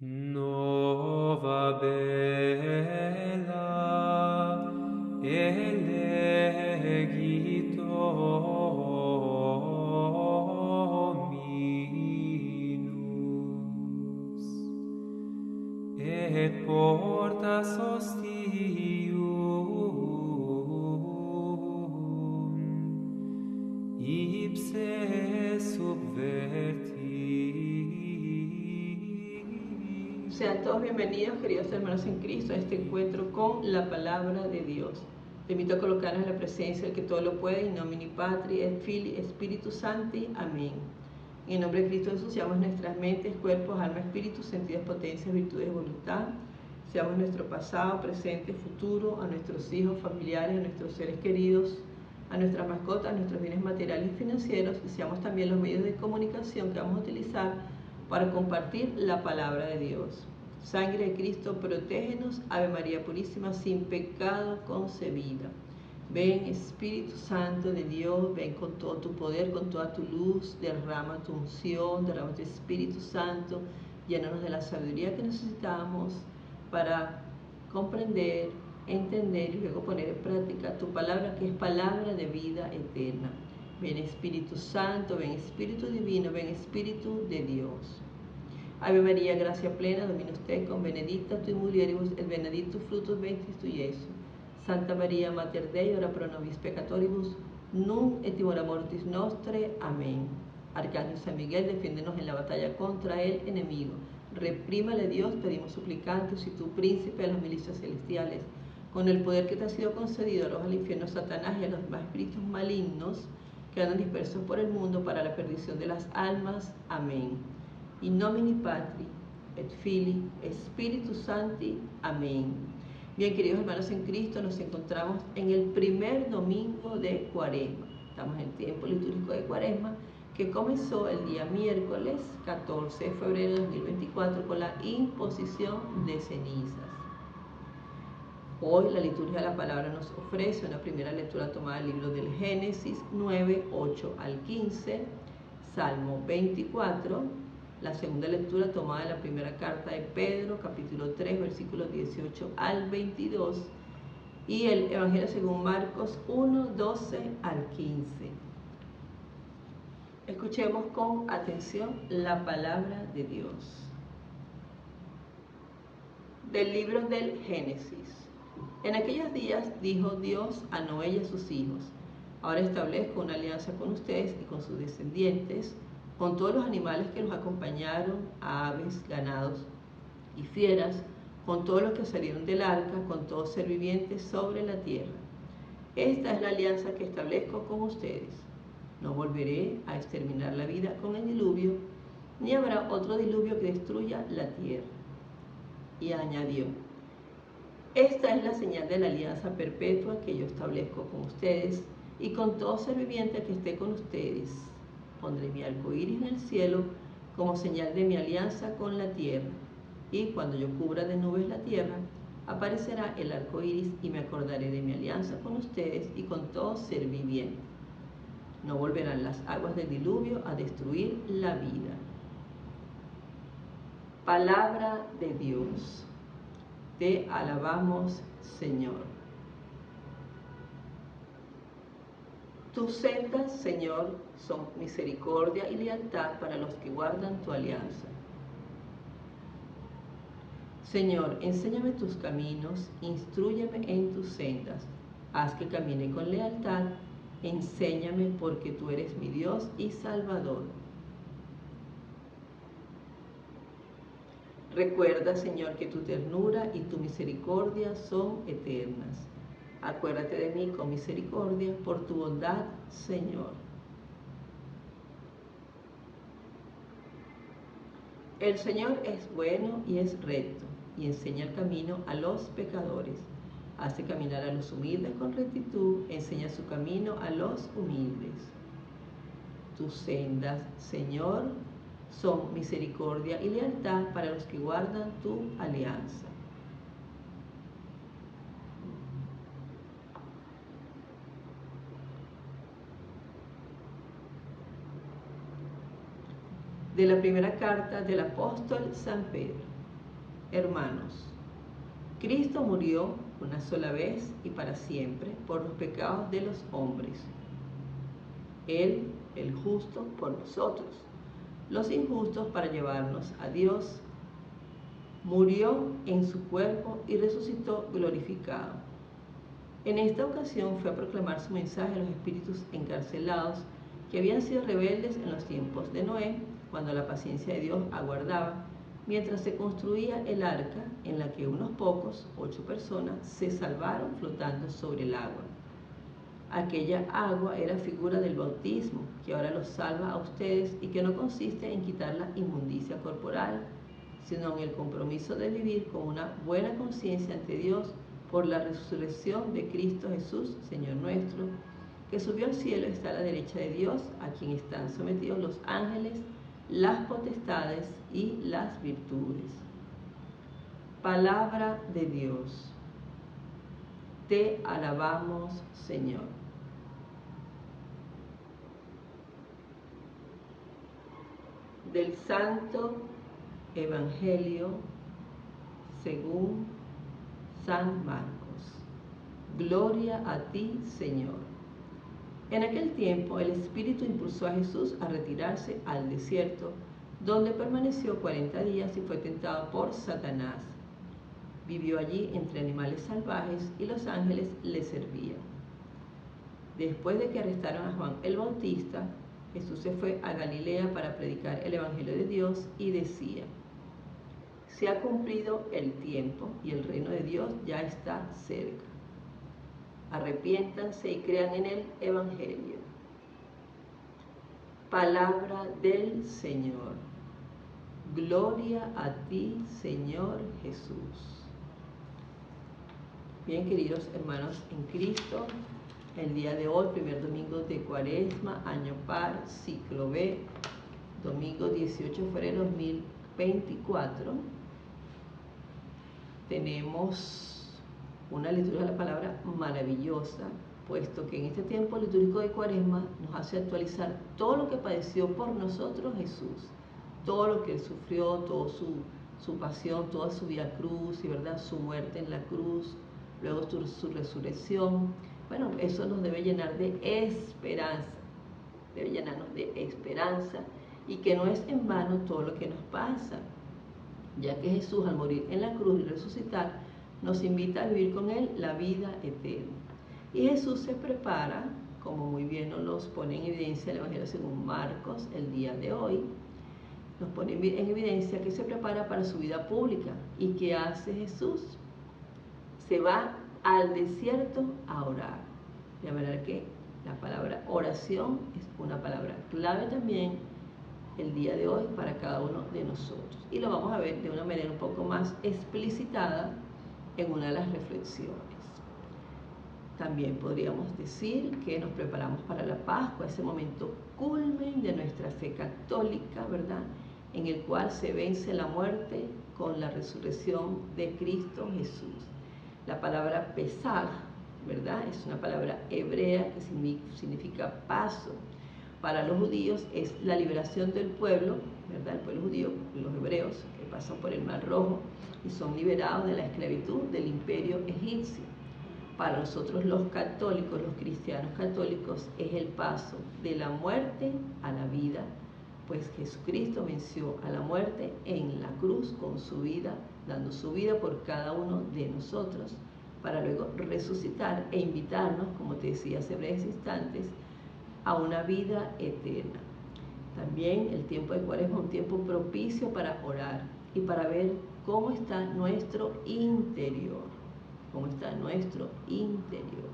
Nova bella elegito minus et portas ostium ipse subverti. Sean todos bienvenidos, queridos hermanos en Cristo, a este encuentro con la palabra de Dios. Te invito a colocarnos en la presencia del que todo lo puede, in nomine Patri et Filii Spiritus Sancti. Amén. En el nombre de Cristo Jesús, seamos nuestras mentes, cuerpos, alma, espíritu, sentidos, potencias, virtudes y voluntad. Seamos nuestro pasado, presente, futuro, a nuestros hijos, familiares, a nuestros seres queridos, a nuestras mascotas, a nuestros bienes materiales y financieros, y seamos también los medios de comunicación que vamos a utilizar para compartir la palabra de Dios. Sangre de Cristo, protégenos. Ave María Purísima, sin pecado concebida. Ven, Espíritu Santo de Dios, ven con todo tu poder, con toda tu luz, derrama tu unción, derrama tu Espíritu Santo, llénanos de la sabiduría que necesitamos para comprender, entender y luego poner en práctica tu palabra, que es palabra de vida eterna. Ven Espíritu Santo, ven Espíritu Divino, ven Espíritu de Dios. Ave María, gracia plena, Dominus tecum, benedicta tui mulieribus, et benedictus fructus ventris tui, Iesus. Santa María, Mater Dei, ora pro nobis peccatoribus, nunc et in hora mortis nostre. Amén. Arcángel San Miguel, defiéndenos en la batalla contra el enemigo. Reprímale Dios, pedimos suplicantes, y tú, príncipe de las milicias celestiales, con el poder que te ha sido concedido, arroja al infierno a Satanás y a los demás espíritus malignos que andan dispersos por el mundo para la perdición de las almas. Amén. In nomine Patri et Filii Spiritus Sancti. Amén. Bien, queridos hermanos en Cristo, nos encontramos en el primer domingo de Cuaresma. Estamos en el tiempo litúrgico de Cuaresma, que comenzó el día miércoles 14 de febrero de 2024 con la imposición de cenizas. Hoy la liturgia de la palabra nos ofrece una primera lectura tomada del libro del Génesis 9, 8 al 15, Salmo 24, la segunda lectura tomada de la primera carta de Pedro, capítulo 3, versículos 18 al 22, y el Evangelio según Marcos 1, 12 al 15. Escuchemos con atención la palabra de Dios. Del libro del Génesis. En aquellos días dijo Dios a Noé y a sus hijos: ahora establezco una alianza con ustedes y con sus descendientes, con todos los animales que los acompañaron, aves, ganados y fieras, con todos los que salieron del arca, con todo ser viviente sobre la tierra. Esta es la alianza que establezco con ustedes. No volveré a exterminar la vida con el diluvio, ni habrá otro diluvio que destruya la tierra. Y añadió: esta es la señal de la alianza perpetua que yo establezco con ustedes y con todo ser viviente que esté con ustedes. Pondré mi arco iris en el cielo como señal de mi alianza con la tierra. Y cuando yo cubra de nubes la tierra, aparecerá el arco iris y me acordaré de mi alianza con ustedes y con todo ser viviente. No volverán las aguas del diluvio a destruir la vida. Palabra de Dios. Te alabamos, Señor. Tus sendas, Señor, son misericordia y lealtad para los que guardan tu alianza. Señor, enséñame tus caminos, instrúyeme en tus sendas. Haz que camine con lealtad, enséñame porque tú eres mi Dios y Salvador. Recuerda, Señor, que tu ternura y tu misericordia son eternas. Acuérdate de mí con misericordia por tu bondad, Señor. El Señor es bueno y es recto, y enseña el camino a los pecadores. Hace caminar a los humildes con rectitud, enseña su camino a los humildes. Tus sendas, Señor, son misericordia y lealtad para los que guardan tu alianza. De la primera carta del apóstol San Pedro. Hermanos, Cristo murió una sola vez y para siempre por los pecados de los hombres. Él, el justo, por nosotros, los injustos, para llevarnos a Dios. Murió en su cuerpo y resucitó glorificado. En esta ocasión fue a proclamar su mensaje a los espíritus encarcelados que habían sido rebeldes en los tiempos de Noé, cuando la paciencia de Dios aguardaba, mientras se construía el arca en la que unos pocos, 8 personas, se salvaron flotando sobre el agua. Aquella agua era figura del bautismo, que ahora los salva a ustedes y que no consiste en quitar la inmundicia corporal, sino en el compromiso de vivir con una buena conciencia ante Dios por la resurrección de Cristo Jesús, Señor nuestro, que subió al cielo y está a la derecha de Dios, a quien están sometidos los ángeles, las potestades y las virtudes. Palabra de Dios. Te alabamos, Señor. Del Santo Evangelio según San Marcos. Gloria a ti, Señor. En aquel tiempo el Espíritu impulsó a Jesús a retirarse al desierto, donde permaneció 40 días y fue tentado por Satanás. Vivió allí entre animales salvajes y los ángeles le servían. Después de que arrestaron a Juan el Bautista, Jesús se fue a Galilea para predicar el Evangelio de Dios y decía: se ha cumplido el tiempo y el reino de Dios ya está cerca. Arrepiéntanse y crean en el Evangelio. Palabra del Señor. Gloria a ti, Señor Jesús. Bien, queridos hermanos en Cristo, el día de hoy, primer domingo de Cuaresma, año par, ciclo B, domingo 18 de febrero 2024, tenemos una lectura de la palabra maravillosa, puesto que en este tiempo litúrgico de Cuaresma nos hace actualizar todo lo que padeció por nosotros Jesús, todo lo que Él sufrió, toda su pasión, toda su vía cruz, y verdad, su muerte en la cruz, luego su resurrección. Bueno, eso nos debe llenar de esperanza, debe llenarnos de esperanza, y que no es en vano todo lo que nos pasa, ya que Jesús, al morir en la cruz y resucitar, nos invita a vivir con Él la vida eterna. Y Jesús se prepara, como muy bien nos pone en evidencia el Evangelio según Marcos el día de hoy, nos pone en evidencia que se prepara para su vida pública. ¿Y qué hace Jesús? Se va al desierto a orar. De manera que la palabra oración es una palabra clave también el día de hoy para cada uno de nosotros. Y lo vamos a ver de una manera un poco más explicitada en una de las reflexiones. También podríamos decir que nos preparamos para la Pascua, ese momento culmen de nuestra fe católica, ¿verdad?, en el cual se vence la muerte con la resurrección de Cristo Jesús. La palabra Pesaj, ¿verdad?, es una palabra hebrea que significa paso. Para los judíos es la liberación del pueblo, ¿verdad?, el pueblo judío, los hebreos, que pasan por el Mar Rojo y son liberados de la esclavitud del imperio egipcio. Para nosotros los católicos, los cristianos católicos, es el paso de la muerte a la vida, pues Jesucristo venció a la muerte en la cruz con su vida, dando su vida por cada uno de nosotros, para luego resucitar e invitarnos, como te decía hace breves instantes, a una vida eterna. También el tiempo de Cuaresma es un tiempo propicio para orar y para ver cómo está nuestro interior. Cómo está nuestro interior.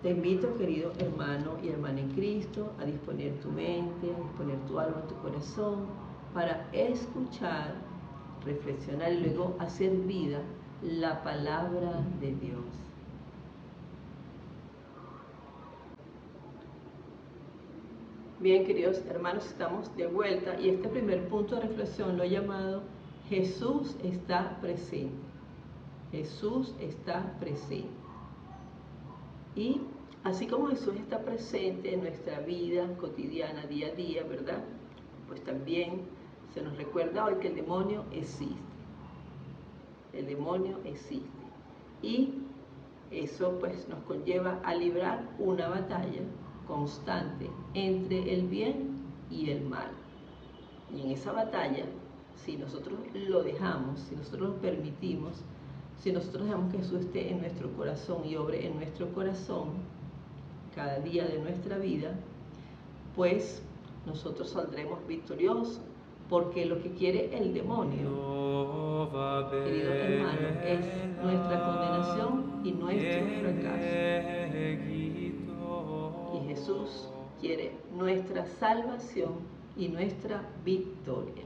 Te invito, querido hermano y hermana en Cristo, a disponer tu mente, a disponer tu alma, tu corazón, para escuchar, reflexionar y luego hacer vida la palabra de Dios. Bien, queridos hermanos, estamos de vuelta y este primer punto de reflexión lo he llamado Jesús está presente. Jesús está presente. Y así como Jesús está presente en nuestra vida cotidiana, día a día, ¿verdad?, pues también se nos recuerda hoy que el demonio existe. El demonio existe. Y eso pues nos conlleva a librar una batalla constante entre el bien y el mal. Y en esa batalla, si nosotros lo dejamos, si nosotros lo permitimos, si nosotros dejamos que Jesús esté en nuestro corazón y obre en nuestro corazón cada día de nuestra vida, pues nosotros saldremos victoriosos, porque lo que quiere el demonio, querido hermano, es nuestra condenación y nuestro fracaso. Y Jesús quiere nuestra salvación y nuestra victoria.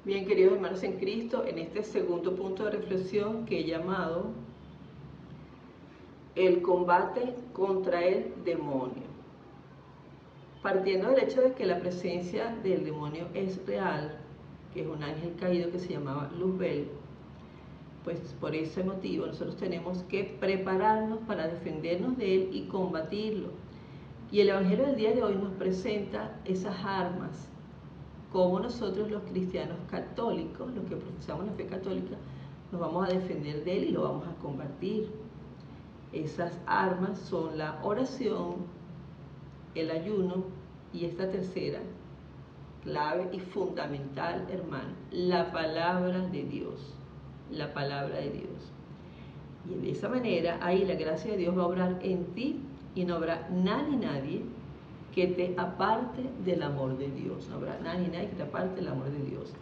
Bien, queridos hermanos en Cristo, en este segundo punto de reflexión que he llamado el combate contra el demonio. Partiendo del hecho de que la presencia del demonio es real, que es un ángel caído que se llamaba Luzbel, pues por ese motivo nosotros tenemos que prepararnos para defendernos de él y combatirlo. Y el Evangelio del día de hoy nos presenta esas armas, como nosotros los cristianos católicos, los que profesamos la fe católica, nos vamos a defender de él y lo vamos a combatir. Esas armas son la oración, el ayuno y esta tercera, clave y fundamental, hermano, la palabra de Dios. La palabra de Dios. Y de esa manera, ahí la gracia de Dios va a obrar en ti y no habrá nadie que te aparte del amor de Dios. No habrá nadie que te aparte del amor de Dios.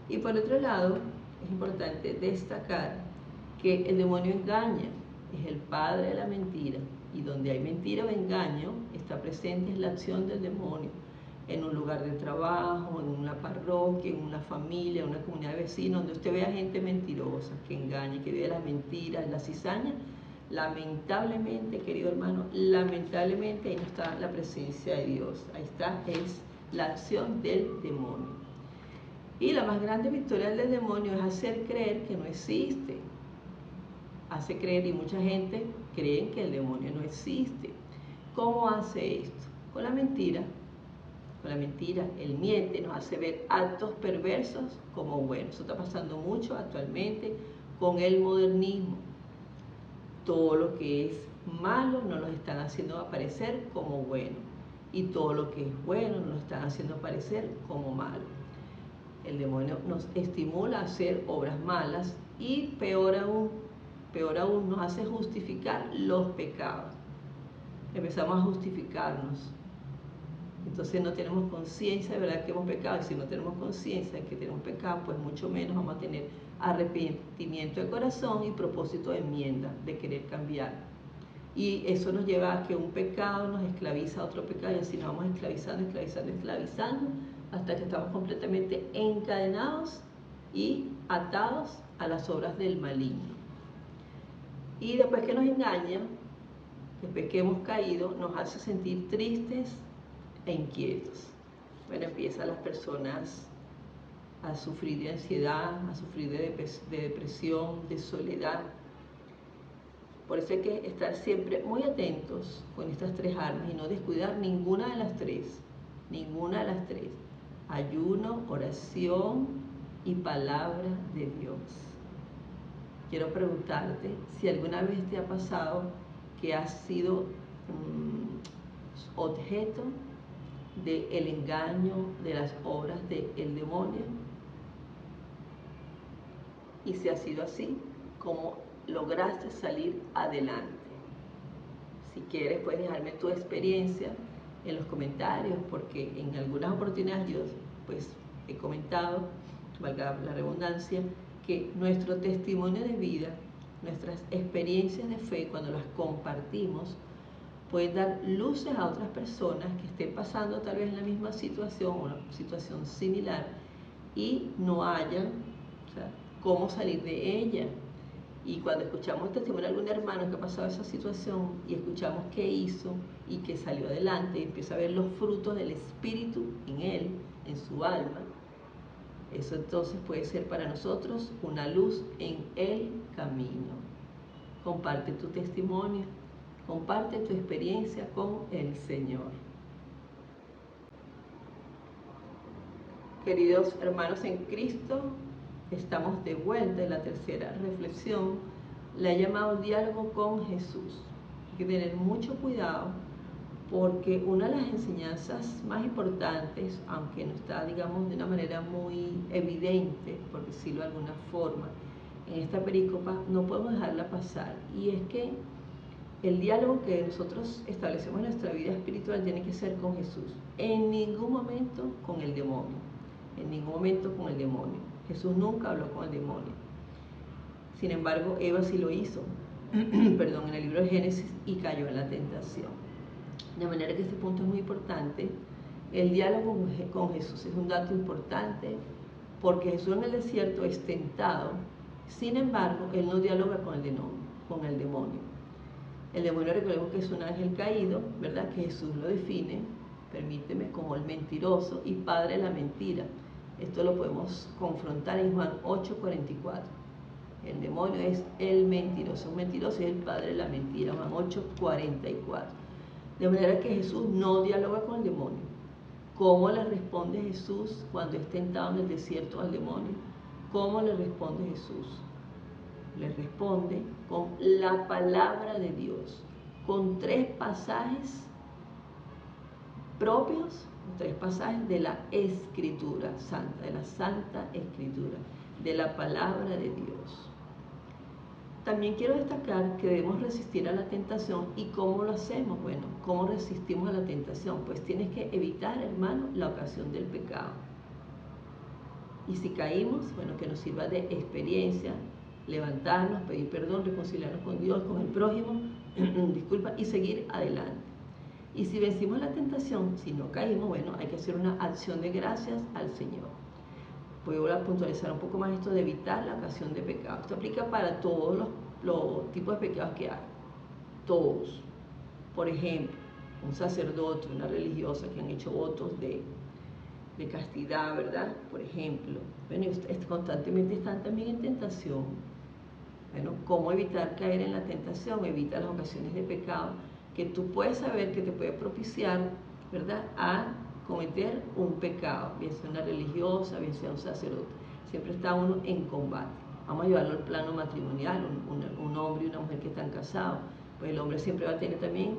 Y por otro lado, es importante destacar que el demonio engaña, es el padre de la mentira. Y donde hay mentira o engaño, está presente la acción del demonio. En un lugar de trabajo, en una parroquia, en una familia, en una comunidad de vecinos, donde usted vea gente mentirosa, que engaña, que vive las mentiras, la cizaña, lamentablemente, querido hermano, lamentablemente ahí no está la presencia de Dios. Ahí está, es la acción del demonio. Y la más grande victoria del demonio es hacer creer que no existe. Hace creer, y mucha gente cree que el demonio no existe. ¿Cómo hace esto? Con la mentira. Con la mentira, él miente, nos hace ver actos perversos como buenos. Eso está pasando mucho actualmente con el modernismo. Todo lo que es malo nos lo están haciendo aparecer como bueno, y todo lo que es bueno nos lo están haciendo aparecer como malo. El demonio nos estimula a hacer obras malas y peor aún nos hace justificar los pecados. Empezamos a justificarnos. Entonces no tenemos conciencia de verdad que hemos pecado, y si no tenemos conciencia de que tenemos pecado, pues mucho menos vamos a tener arrepentimiento de corazón y propósito de enmienda, de querer cambiar. Y eso nos lleva a que un pecado nos esclaviza a otro pecado, y así nos vamos esclavizando, hasta que estamos completamente encadenados y atados a las obras del maligno. Y después que nos engaña, después que hemos caído, nos hace sentir tristes e inquietos. Bueno, empiezan las personas a sufrir de ansiedad, a sufrir de depresión, de soledad. Por eso hay que estar siempre muy atentos con estas tres armas y no descuidar ninguna de las tres. Ninguna de las tres. Ayuno, oración y palabra de Dios. Quiero preguntarte si alguna vez te ha pasado que has sido objeto del engaño, de las obras del demonio. Y si ha sido así, ¿cómo lograste salir adelante? Si quieres, puedes dejarme tu experiencia en los comentarios, porque en algunas oportunidades yo pues he comentado, valga la redundancia, que nuestro testimonio de vida, nuestras experiencias de fe, cuando las compartimos, pueden dar luces a otras personas que estén pasando tal vez en la misma situación o una situación similar y no hayan cómo salir de ella. Y cuando escuchamos el testimonio de algún hermano que ha pasado esa situación y escuchamos qué hizo y que salió adelante y empieza a ver los frutos del Espíritu en él, en su alma, eso entonces puede ser para nosotros una luz en el camino. Comparte tu testimonio, comparte tu experiencia con el Señor. Queridos hermanos en Cristo, estamos de vuelta en la tercera reflexión. La he llamado diálogo con Jesús. Hay que tener mucho cuidado porque una de las enseñanzas más importantes, aunque no está, digamos, de una manera muy evidente, por decirlo de alguna forma, en esta perícopa, no podemos dejarla pasar. Y es que el diálogo que nosotros establecemos en nuestra vida espiritual tiene que ser con Jesús. En ningún momento con el demonio. En ningún momento con el demonio. Jesús nunca habló con el demonio. Sin embargo, Eva sí lo hizo, perdón, en el libro de Génesis, y cayó en la tentación. De manera que este punto es muy importante. El diálogo con Jesús es un dato importante porque Jesús en el desierto es tentado. Sin embargo, Él no dialoga con el demonio. El demonio, recordemos que es un ángel caído, ¿verdad? Que Jesús lo define, permíteme, como el mentiroso y padre de la mentira. Esto lo podemos confrontar en Juan 8:44. El demonio es el mentiroso. Un mentiroso es el padre de la mentira. Juan 8:44. De manera que Jesús no dialoga con el demonio. ¿Cómo le responde Jesús cuando es tentado en el desierto al demonio? ¿Cómo le responde Jesús? Le responde con la palabra de Dios, con 3 pasajes propios, 3 pasajes de la Escritura Santa, de la Santa Escritura, de la palabra de Dios. También quiero destacar que debemos resistir a la tentación. ¿Y cómo lo hacemos? Bueno, ¿cómo resistimos a la tentación? Pues tienes que evitar, hermano, la ocasión del pecado. Y si caímos, bueno, que nos sirva de experiencia, levantarnos, pedir perdón, reconciliarnos con Dios, con el prójimo, disculpa, y seguir adelante. Y si vencimos la tentación, si no caímos, bueno, hay que hacer una acción de gracias al Señor. Voy a puntualizar un poco más esto de evitar la ocasión de pecado. Esto aplica para todos los tipos de pecados que hay. Todos. Por ejemplo, un sacerdote, una religiosa que han hecho votos de castidad, ¿verdad? Por ejemplo. Bueno, ustedes constantemente están también en tentación. Bueno, ¿cómo evitar caer en la tentación? Evita las ocasiones de pecado que tú puedes saber que te puede propiciar, ¿verdad?, a cometer un pecado, bien sea una religiosa, bien sea un sacerdote. Siempre está uno en combate. Vamos a llevarlo al plano matrimonial, un hombre y una mujer que están casados. Pues el hombre siempre va a tener también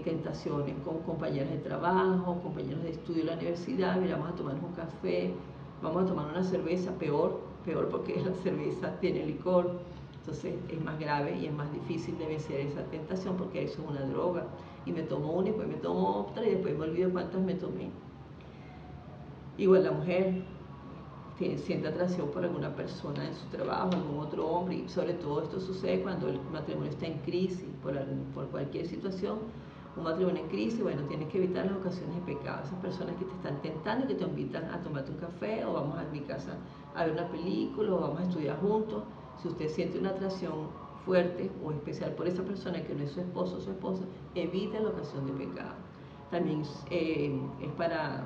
tentaciones con compañeras de trabajo, compañeros de estudio en la universidad. Mira, vamos a tomarnos un café, vamos a tomar una cerveza, peor porque la cerveza tiene licor. Entonces es más grave y es más difícil de vencer esa tentación porque eso es una droga. Y me tomo una y después me tomo otra y después me olvido cuántas me tomé. Igual la mujer siente atracción por alguna persona en su trabajo, algún otro hombre, y sobre todo esto sucede cuando el matrimonio está en crisis, por cualquier situación. Un matrimonio en crisis, bueno, tienes que evitar las ocasiones de pecado. Esas personas que te están tentando y que te invitan a tomarte un café o vamos a mi casa a ver una película o vamos a estudiar juntos. Si usted siente una atracción fuerte o especial por esa persona que no es su esposo o su esposa, evite la ocasión de pecado. También es para,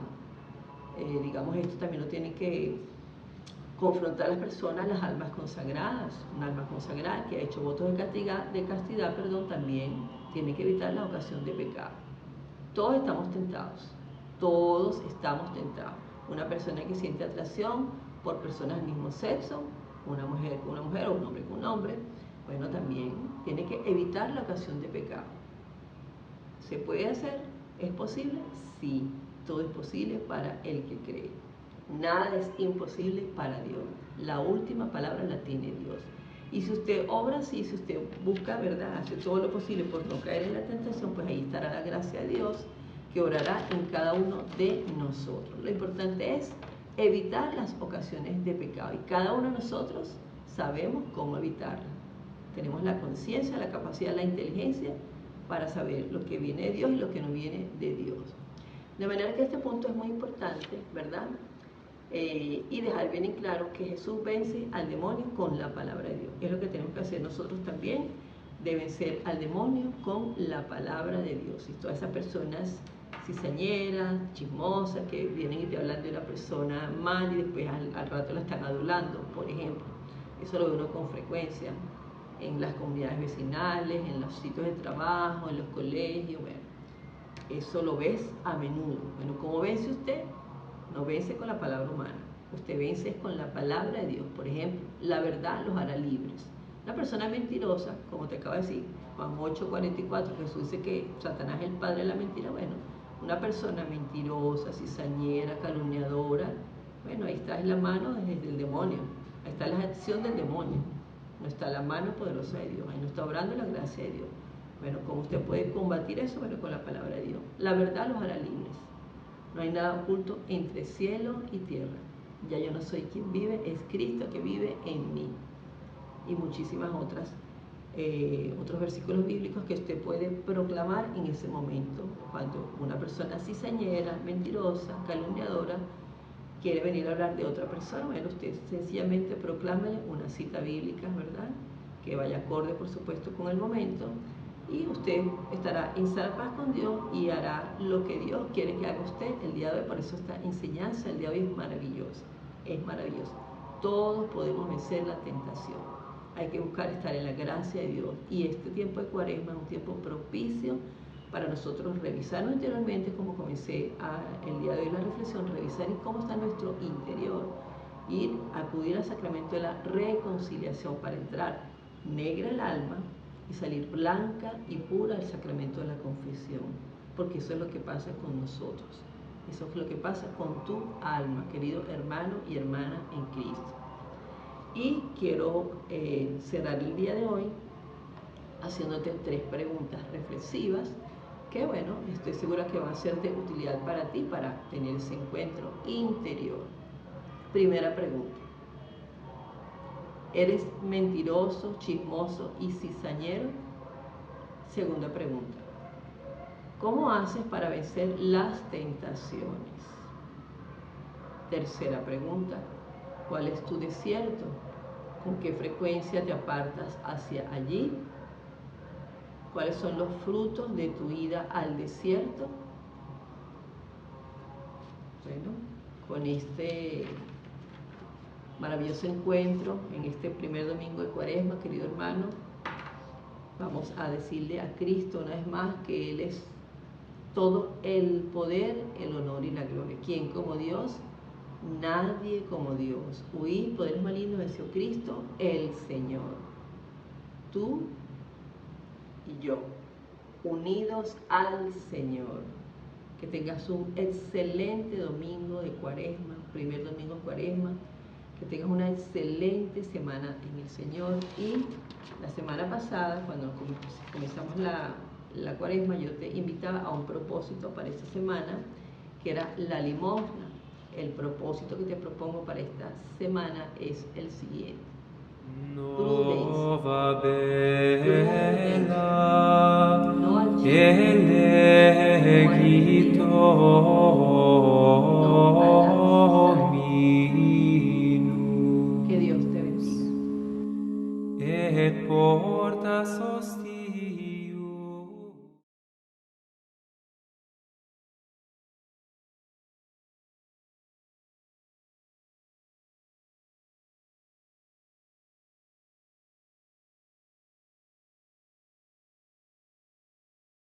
digamos, esto también lo tiene que confrontar a las personas, las almas consagradas. Una alma consagrada que ha hecho votos de castidad, también tiene que evitar la ocasión de pecado. Todos estamos tentados, todos estamos tentados. Una persona que siente atracción por personas del mismo sexo, una mujer con una mujer o un hombre con un hombre, bueno, también tiene que evitar la ocasión de pecado. ¿Se puede hacer? ¿Es posible? Sí, todo es posible para el que cree. Nada es imposible para Dios. La última palabra la tiene Dios. Y si usted obra así, si usted busca, ¿verdad?, hace todo lo posible por no caer en la tentación, pues ahí estará la gracia de Dios que orará en cada uno de nosotros. Lo importante es evitar las ocasiones de pecado y cada uno de nosotros sabemos cómo evitarlas. Tenemos la conciencia, la capacidad, la inteligencia para saber lo que viene de Dios y lo que no viene de Dios. De manera que este punto es muy importante, ¿verdad? Y dejar bien en claro que Jesús vence al demonio con la palabra de Dios. Es lo que tenemos que hacer nosotros también, de vencer al demonio con la palabra de Dios. Y todas esas personas cizañeras, chismosas, que vienen y te hablan de una persona mal y después al rato la están adulando, por ejemplo. Eso lo ve uno con frecuencia en las comunidades vecinales, en los sitios de trabajo, en los colegios, bueno. Eso lo ves a menudo. Bueno, ¿cómo vence usted? no vence con la palabra humana. Usted vence con la palabra de Dios. Por ejemplo, la verdad los hará libres. La persona mentirosa, como te acabo de decir, Juan 8:44, Jesús dice que Satanás es el padre de la mentira. Bueno, una persona mentirosa, cizañera, calumniadora, bueno, ahí está la mano desde el demonio, ahí está la acción del demonio, no está la mano poderosa de Dios, ahí no está obrando la gracia de Dios. Bueno, ¿cómo usted puede combatir eso? Bueno, con la palabra de Dios. La verdad los hará libres. No hay nada oculto entre cielo y tierra. Ya yo no soy quien vive, es Cristo que vive en mí. Y muchísimas otros versículos bíblicos que usted puede proclamar en ese momento. Cuando una persona cizañera, mentirosa, calumniadora, quiere venir a hablar de otra persona, bueno, usted sencillamente proclámele una cita bíblica, ¿verdad? Que vaya acorde, por supuesto, con el momento, y usted estará en sana paz con Dios y hará lo que Dios quiere que haga usted el día de hoy. Por eso esta enseñanza el día de hoy es maravillosa, es maravillosa. Todos podemos vencer la tentación. Hay que buscar estar en la gracia de Dios, y este tiempo de Cuaresma es un tiempo propicio para nosotros revisarnos interiormente, como comencé el día de hoy la reflexión, revisar cómo está nuestro interior, ir a acudir al sacramento de la reconciliación para entrar negra el alma y salir blanca y pura al sacramento de la confesión, porque eso es lo que pasa con nosotros, eso es lo que pasa con tu alma, querido hermano y hermana en Cristo. Y quiero cerrar el día de hoy haciéndote 3 preguntas reflexivas que, bueno, estoy segura que van a ser de utilidad para ti, para tener ese encuentro interior. Primera pregunta: ¿eres mentiroso, chismoso y cizañero? Segunda pregunta: ¿cómo haces para vencer las tentaciones? Tercera pregunta: ¿cuál es tu desierto? ¿Con qué frecuencia te apartas hacia allí? ¿Cuáles son los frutos de tu ida al desierto? Bueno, con este maravilloso encuentro en este primer domingo de Cuaresma, querido hermano, vamos a decirle a Cristo una vez más que Él es todo el poder, el honor y la gloria. ¿Quién como Dios? Nadie como Dios. Huid, poderes malignos, venció Cristo, el Señor. Tú y yo, unidos al Señor. Que tengas un excelente domingo de Cuaresma, primer domingo de Cuaresma. Que tengas una excelente semana en el Señor. Y la semana pasada, cuando comenzamos la Cuaresma, yo te invitaba a un propósito para esta semana, que era la limosna. El propósito que te propongo para esta semana es el siguiente: Nova bella no al elegito Que Dios te bendiga. et porta sosti